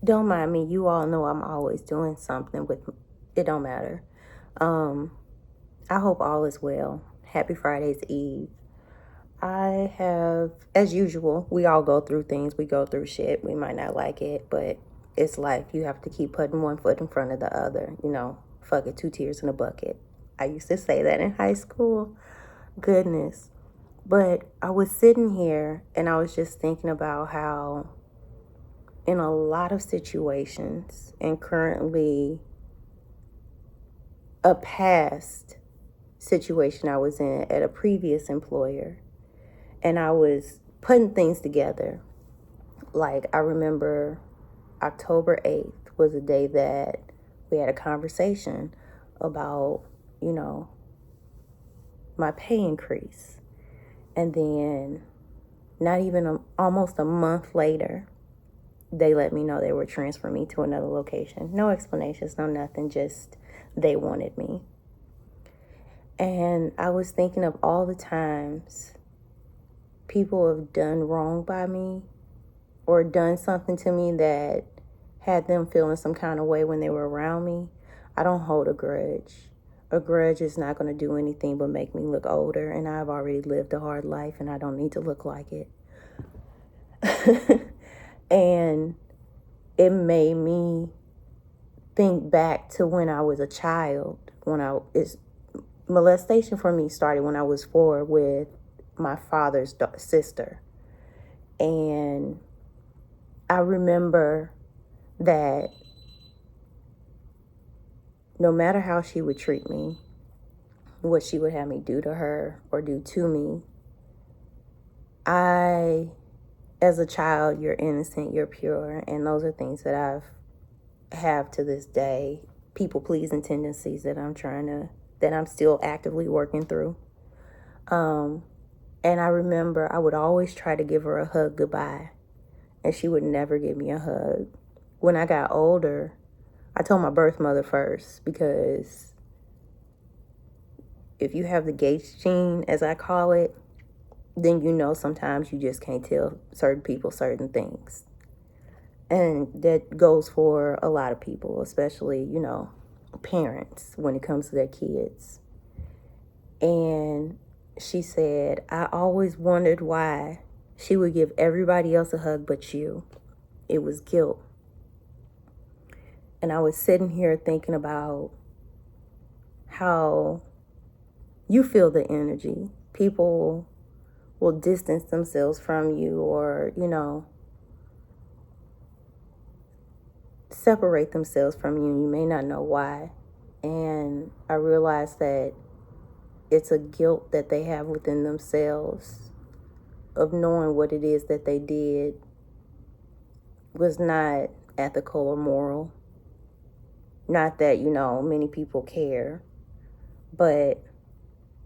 don't mind me. You all know I'm always doing something with it. Don't matter. Um, I hope all is well. Happy Friday's Eve. I have, as usual, we all go through things. We go through shit. We might not like it, but it's life. You have to keep putting one foot in front of the other. Fuck it, two tears in a bucket. I used to say that in high school. Goodness. But I was sitting here and I was just thinking about how in a lot of situations, and currently a past situation I was in at a previous employer, and I was putting things together. Like, I remember October 8th was a day that we had a conversation about, my pay increase. And then not even almost a month later, they let me know they were transferring me to another location. No explanations, no nothing, just they wanted me. And I was thinking of all the times people have done wrong by me or done something to me that had them feeling some kind of way when they were around me. I don't hold a grudge. A grudge is not going to do anything but make me look older, and I've already lived a hard life and I don't need to look like it. And it made me think back to when I was a child. Molestation for me started when I was 4 with my father's sister. And I remember that no matter how she would treat me, what she would have me do to her or do to me, as a child, you're innocent, you're pure, and those are things that have to this day, people pleasing tendencies that I'm still actively working through. And I remember I would always try to give her a hug goodbye, and she would never give me a hug. When I got older, I told my birth mother first, because if you have the Gates gene, as I call it, then sometimes you just can't tell certain people certain things. And that goes for a lot of people, especially, parents, when it comes to their kids. And she said, I always wondered why she would give everybody else a hug but you. It was guilt. And I was sitting here thinking about how you feel the energy. People will distance themselves from you or, separate themselves from you, and you may not know why. And I realized that it's a guilt that they have within themselves of knowing what it is that they did was not ethical or moral. Not that, many people care, but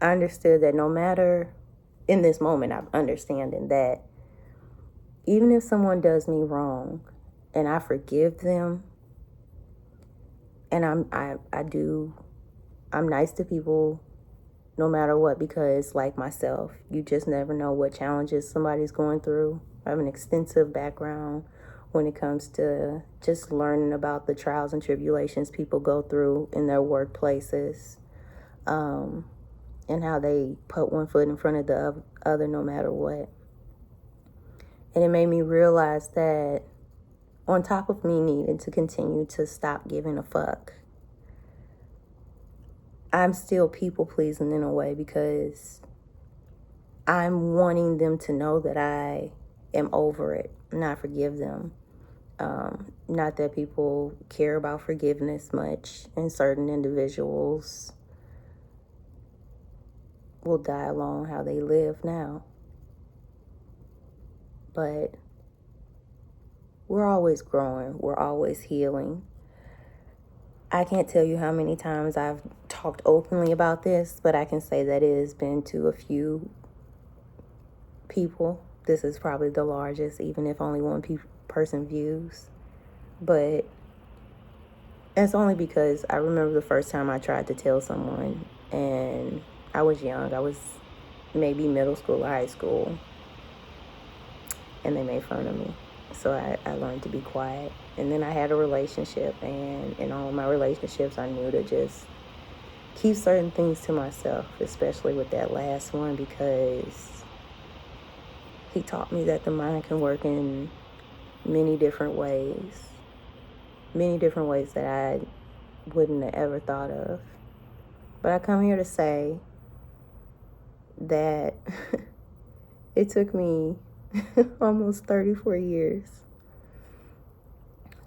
I understood that no matter, in this moment, I'm understanding that even if someone does me wrong and I forgive them, and I'm nice to people no matter what, because like myself, you just never know what challenges somebody's going through. I have an extensive background when it comes to just learning about the trials and tribulations people go through in their workplaces, and how they put one foot in front of the other no matter what. And it made me realize that on top of me needing to continue to stop giving a fuck, I'm still people pleasing in a way, because I'm wanting them to know that I am over it and I forgive them. Not that people care about forgiveness much, and certain individuals will die alone how they live now. But we're always growing. We're always healing. I can't tell you how many times I've talked openly about this, but I can say that it has been to a few people. This is probably the largest, even if only one person views. But that's only because I remember the first time I tried to tell someone, and I was young. I was maybe middle school or high school, and they made fun of me. So I learned to be quiet. And then I had a relationship, and in all of my relationships, I knew to just keep certain things to myself, especially with that last one, because he taught me that the mind can work in many different ways that I wouldn't have ever thought of. But I come here to say that it took me almost 34 years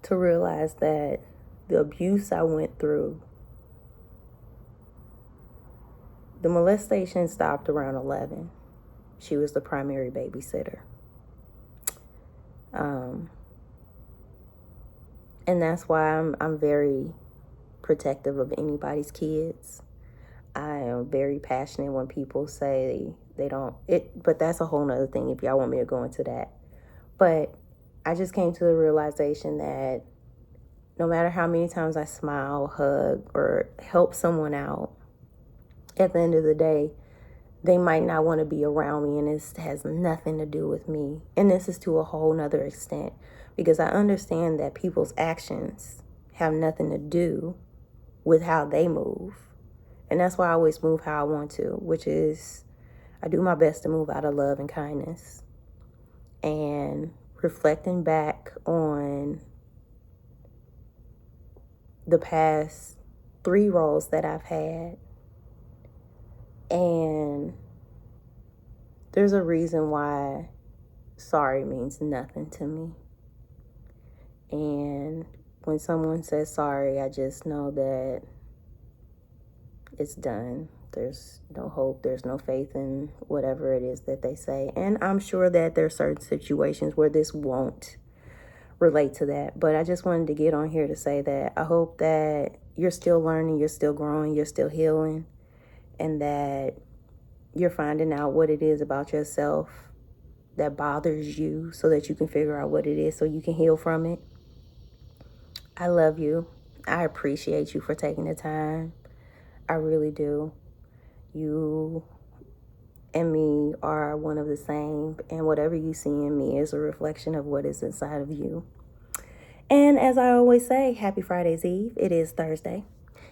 to realize that the abuse I went through, the molestation stopped around 11. She was the primary babysitter. And that's why I'm very protective of anybody's kids. I am very passionate when people say they don't, but that's a whole nother thing if y'all want me to go into that. But I just came to the realization that no matter how many times I smile, hug, or help someone out, at the end of the day, they might not want to be around me, and this has nothing to do with me. And this is to a whole nother extent, because I understand that people's actions have nothing to do with how they move. And that's why I always move how I want to, which is I do my best to move out of love and kindness. And reflecting back on the past 3 roles that I've had, and there's a reason why sorry means nothing to me. And when someone says sorry, I just know that it's done. There's no hope, there's no faith in whatever it is that they say. And I'm sure that there are certain situations where this won't relate to that. But I just wanted to get on here to say that I hope that you're still learning, you're still growing, you're still healing, and that you're finding out what it is about yourself that bothers you so that you can figure out what it is so you can heal from it. I love you. I appreciate you for taking the time. I really do. You and me are one of the same, and whatever you see in me is a reflection of what is inside of you. And as I always say, happy Friday's Eve. It is Thursday,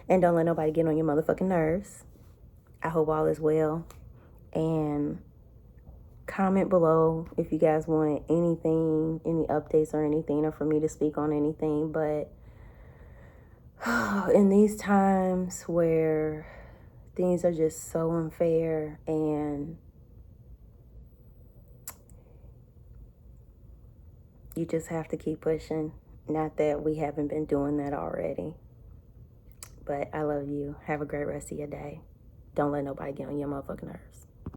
and don't let nobody get on your motherfucking nerves. I hope all is well, and comment below if you guys want anything, any updates or anything, or for me to speak on anything. But in these times where things are just so unfair, and you just have to keep pushing. Not that we haven't been doing that already. But I love you. Have a great rest of your day. Don't let nobody get on your motherfucking nerves.